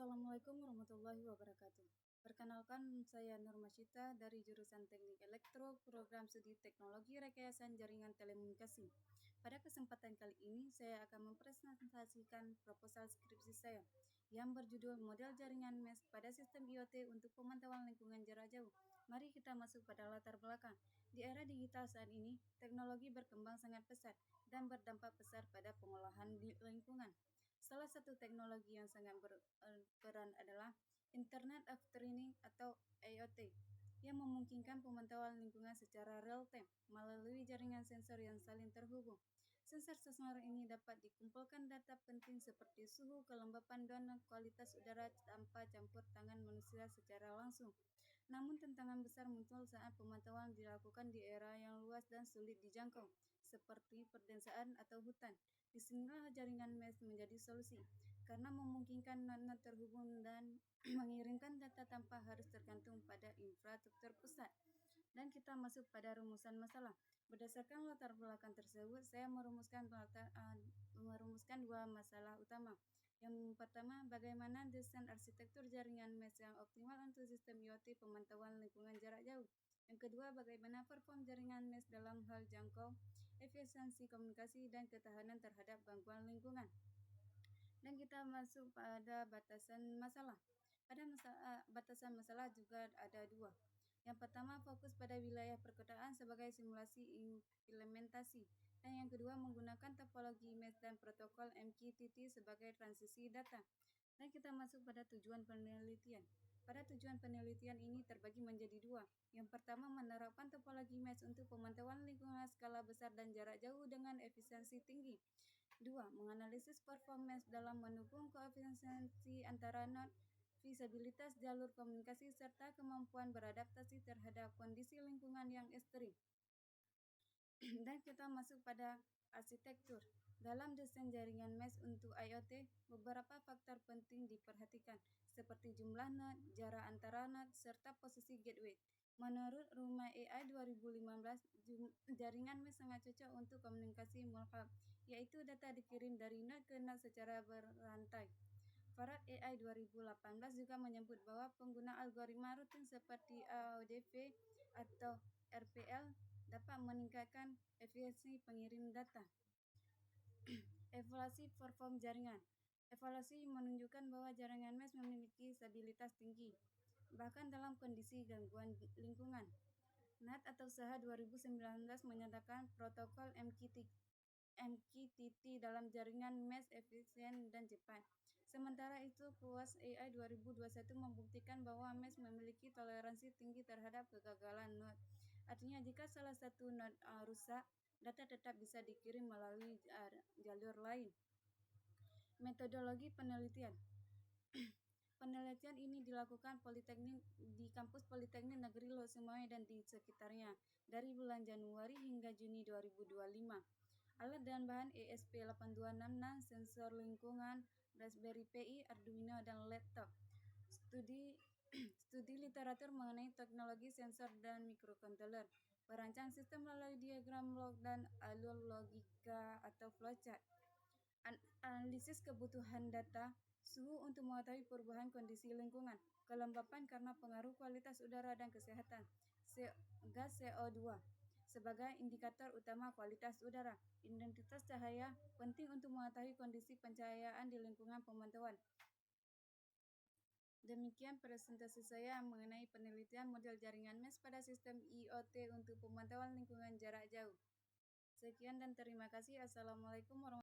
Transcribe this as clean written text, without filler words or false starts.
Assalamualaikum warahmatullahi wabarakatuh. Perkenalkan, saya Nur Masyita dari jurusan Teknik Elektro, Program Studi Teknologi Rekayasan Jaringan Telekomunikasi. Pada kesempatan kali ini, saya akan mempresentasikan proposal skripsi saya yang berjudul Model Jaringan Mesh pada Sistem IoT untuk Pemantauan Lingkungan Jarak Jauh. Mari kita masuk pada latar belakang. Di era digital saat ini, teknologi berkembang sangat pesat dan berdampak besar pada pengolahan di lingkungan. Salah satu teknologi yang sangat berperan adalah Internet of Things atau IoT, yang memungkinkan pemantauan lingkungan secara real-time melalui jaringan sensor yang saling terhubung. Sensor-sensor ini dapat dikumpulkan data penting seperti suhu, kelembapan, dan kualitas udara tanpa campur tangan manusia secara langsung. Namun tantangan besar muncul saat pemantauan dilakukan di era yang luas dan sulit dijangkau, seperti perdesaan atau hutan. Disinilah jaringan mesh menjadi solusi, karena memungkinkan node-node terhubung dan mengirimkan data tanpa harus tergantung pada infrastruktur pusat. Dan kita masuk pada rumusan masalah. Berdasarkan latar belakang tersebut, saya merumuskan dua masalah utama. Yang pertama, bagaimana desain arsitektur jaringan mesh yang optimal untuk sistem IoT pemantauan lingkungan jarak jauh. Yang kedua, bagaimana perform jaringan mesh dalam hal jangkau, efisiensi komunikasi, dan ketahanan terhadap gangguan lingkungan. Dan kita masuk pada batasan masalah. Pada batasan masalah juga ada dua. Yang pertama, fokus pada wilayah perkotaan sebagai simulasi implementasi. Dan yang kedua, menggunakan topologi mesh dan protokol MQTT sebagai transisi data. Dan kita masuk pada tujuan penelitian. Pada tujuan penelitian ini terbagi menjadi dua. Yang pertama, menerapkan topologi mesh untuk pemantauan lingkungan skala besar dan jarak jauh dengan efisiensi tinggi. Dua, menganalisis performance dalam mendukung koefisiensi antara node, visibilitas jalur komunikasi, serta kemampuan beradaptasi terhadap kondisi lingkungan yang ekstrim. Dan kita masuk pada arsitektur. Dalam desain jaringan mesh untuk IoT, beberapa faktor penting diperhatikan, seperti jumlah node, jarak antara node, serta posisi gateway. Menurut Rumah AI 2015, jaringan mesh sangat cocok untuk komunikasi mulhab, yaitu data dikirim dari node ke node secara berantai. Farad AI 2018 juga menyebut bahwa pengguna algoritma rutin seperti AODV atau RPL dapat meningkatkan efisiensi pengirim data. Evaluasi perform jaringan. Evaluasi menunjukkan bahwa jaringan mesh memiliki stabilitas tinggi, bahkan dalam kondisi gangguan lingkungan. NAT atau SAHA 2019 menyatakan protokol MQTT dalam jaringan mesh efisien dan cepat. Sementara itu, PUAS AI 2021 membuktikan bahwa mesh memiliki toleransi tinggi terhadap kegagalan node. Artinya, jika salah satu node rusak, data tetap bisa dikirim melalui jalur lain. Metodologi penelitian. Penelitian ini dilakukan di kampus Politeknik Negeri Lhokseumawe dan di sekitarnya dari bulan Januari hingga Juni 2025. Alat dan bahan ESP8266, sensor lingkungan, Raspberry Pi, Arduino, dan laptop. Studi literatur mengenai teknologi sensor dan mikrokontroler. Perancang sistem melalui diagram log dan alur logika atau flowchart. Analisis kebutuhan data, suhu untuk mengetahui perubahan kondisi lingkungan, kelembapan karena pengaruh kualitas udara dan kesehatan, gas CO2 sebagai indikator utama kualitas udara, identitas cahaya penting untuk mengetahui kondisi pencahayaan di lingkungan pemantauan. Demikian presentasi saya mengenai penelitian model jaringan mesh pada sistem IoT untuk pemantauan lingkungan jarak jauh. Sekian dan terima kasih. Assalamualaikum warahmatullahi wabarakatuh.